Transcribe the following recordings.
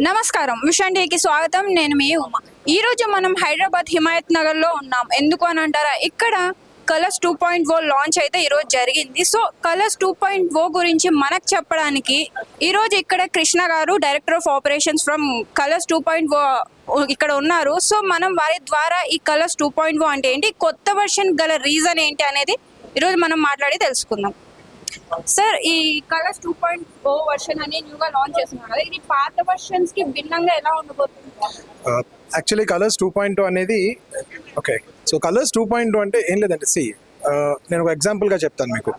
నమస్కారం మిషన్ డేకి స్వాగతం. నేను మీ ఉమా. ఈరోజు మనం హైదరాబాద్ హిమాయత్ నగర్లో ఉన్నాం. ఎందుకు అని అంటారా, ఇక్కడ కలర్స్ 2.0 లాంచ్ అయితే ఈరోజు జరిగింది. సో కలర్స్ 2.0 గురించి మనకు చెప్పడానికి ఈరోజు ఇక్కడ కృష్ణ గారు, director of operations from colours 2.0 ఇక్కడ ఉన్నారు. సో మనం వారి ద్వారా ఈ కలర్స్ 2.0 అంటే ఏంటి, కొత్త వర్షన్ గల రీజన్ ఏంటి అనేది ఈరోజు మనం మాట్లాడి తెలుసుకుందాం. సార్, ఈ కలర్స్ 2.0 వర్షన్ అని న్యూగా లాంచ్ చేస్తున్నారు కదా, ఇది పాత వర్షన్స్ కి భిన్నంగా ఎలా ఉండబోతుంది? యాక్చువల్లీ కలర్స్ 2.0 అనేది ఓకే. సో కలర్స్ 2.0 అంటే ఏం లేదంటే నేను ఒక ఎగ్జాంపుల్గా చెప్తాను మీకు.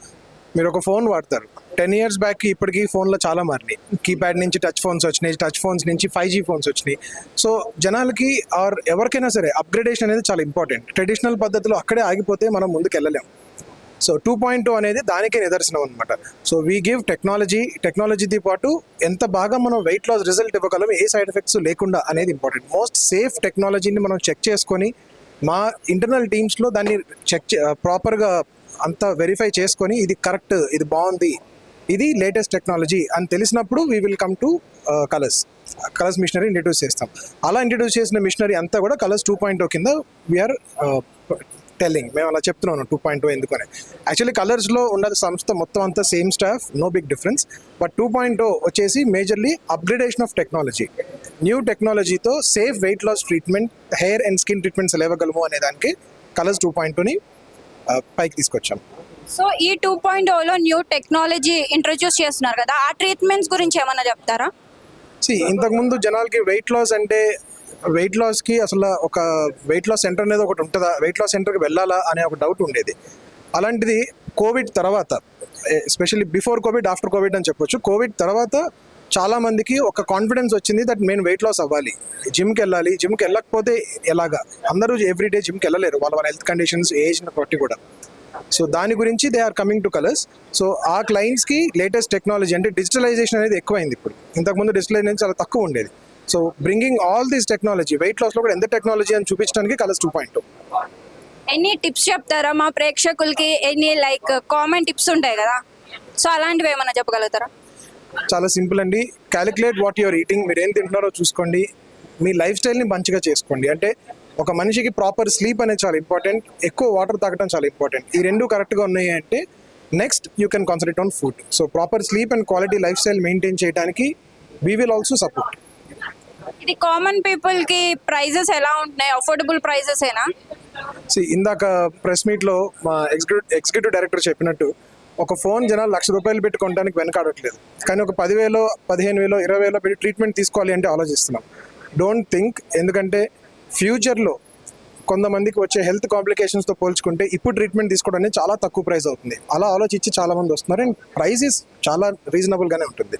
మీరు ఒక ఫోన్ వాడతారు, 10 years బ్యాక్కి ఇప్పటికీ ఫోన్లో చాలా మారినాయి. కీప్యాడ్ నుంచి టచ్ ఫోన్స్ వచ్చినాయి, టచ్ ఫోన్స్ నుంచి 5G ఫోన్స్ వచ్చినాయి. సో జనాలకి ఆర్ ఎవరికైనా సరే అప్గ్రేడేషన్ అనేది చాలా ఇంపార్టెంట్. ట్రెడిషనల్ పద్ధతిలో అక్కడే ఆగిపోతే మనం ముందుకు వెళ్ళలేం. సో 2.0 అనేది దానికే నిదర్శనం అనమాట. సో వీ గివ్ టెక్నాలజీతో పాటు ఎంత బాగా మనం వెయిట్ లాస్ రిజల్ట్ ఇవ్వగలం, ఏ సైడ్ ఎఫెక్ట్స్ లేకుండా అనేది ఇంపార్టెంట్. మోస్ట్ సేఫ్ టెక్నాలజీని మనం చెక్ చేసుకొని మా ఇంటర్నల్ టీమ్స్లో దాన్ని ప్రాపర్గా అంతా వెరిఫై చేసుకొని ఇది కరెక్ట్, ఇది బాగుంది, ఇది లేటెస్ట్ టెక్నాలజీ అని తెలిసినప్పుడు we will come to colours machinery introduce చేస్తాం. అలా ఇంట్రడ్యూస్ చేసిన మిషనరీ అంతా కూడా కలర్స్ 2.0 కింద వీఆర్ టెల్లింగ్. మేము అలా చెప్తున్నాను 2.0 ఎందుకని. యాక్చువల్లీ కలర్స్లో ఉన్న సంస్థ మొత్తం అంతా same staff, no big difference. But 2.0 వచ్చేసి majorly upgradation of technology, new టెక్నాలజీతో safe weight loss treatment, hair and skin treatments ఎలా ఇవ్వగలము అనే దానికి కలర్స్ 2.0ని పైకి తీసుకొచ్చాం. సో ఈ 2.0లో న్యూ టెక్నాలజీ ఇంట్రడ్యూస్ చేస్తున్నారు కదా, ఆ ట్రీట్మెంట్స్ గురించి ఏమన్నా చెప్తారా? ఇంతకుముందు జనాలకి వెయిట్ లాస్కి అసలు ఒక వెయిట్ లాస్ సెంటర్ అనేది ఒకటి ఉంటుందా, వెయిట్ లాస్ సెంటర్కి వెళ్ళాలా అనే ఒక డౌట్ ఉండేది. అలాంటిది కోవిడ్ తర్వాత, especially before Covid, after Covid అని చెప్పొచ్చు, కోవిడ్ తర్వాత చాలామందికి ఒక కాన్ఫిడెన్స్ వచ్చింది దట్ నేను వెయిట్ లాస్ అవ్వాలి, జిమ్కి వెళ్ళాలి. జిమ్కి వెళ్ళకపోతే ఎలాగా, అందరూ ఎవ్రీడే జిమ్కి వెళ్ళలేరు వాళ్ళ హెల్త్ కండిషన్స్, ఏజ్ని బట్టి కూడా. సో దాని గురించి they are coming to Kolors. So ఆ క్లయింట్స్కి లేటెస్ట్ టెక్నాలజీ అంటే డిజిటలైజేషన్ అనేది ఎక్కువైంది ఇప్పుడు. ఇంతకుముందు డిజిటలైజేషన్ చాలా తక్కువ ఉండేది. So bringing all this technology, weight లాస్లో కూడా ఎంత టెక్నాలజీ అని చూపించడానికి కలర్స్ 2.0. ఎన్ని టిప్స్ చెప్తారా మా ప్రేక్షకులకి? ఎన్ని కామన్ టిప్స్ ఉంటాయి కదా, సో అలాంటివి ఏమన్నా చెప్పగలుగుతారా? చాలా సింపుల్ అండి. Calculate what your eating. మీరు ఏం తింటున్నారో చూసుకోండి, మీ లైఫ్ స్టైల్ని మంచిగా చేసుకోండి. అంటే ఒక మనిషికి ప్రాపర్ స్లీప్ అనేది చాలా ఇంపార్టెంట్, ఎక్కువ వాటర్ తాగడం చాలా ఇంపార్టెంట్. ఈ రెండు కరెక్ట్గా ఉన్నాయి అంటే next you can concentrate on food. So proper sleep and quality life style maintain చేయడానికి వీ విల్ ఆల్సో సపోర్ట్. ఇది కామన్ పీపుల్ కి ప్రైజెస్ ఎలా ఉంటున్నాయి? అఫోర్డబుల్ ప్రైజెస్ ఏనా? ఇందాక ప్రెస్ మీట్లో మా ఎగ్జిక్యూటివ్ డైరెక్టర్ చెప్పినట్టు, ఒక ఫోన్ జనాలు ₹1,00,000 పెట్టి కొనడానికి వెనకాడట్లేదు, కానీ ఒక 10,000, 15,000, 20,000 పెట్టి ట్రీట్మెంట్ తీసుకోవాలి అంటే ఆలోచిస్తున్నాం. డోంట్ థింక్, ఎందుకంటే ఫ్యూచర్లో కొంతమందికి వచ్చే హెల్త్ కాంప్లికేషన్స్తో పోల్చుకుంటే ఇప్పుడు ట్రీట్మెంట్ తీసుకోవడం చాలా తక్కువ ప్రైస్ అవుతుంది. అలా ఆలోచించి చాలామంది వస్తున్నారు. అండ్ ప్రైస్ చాలా రీజనబుల్గానే ఉంటుంది.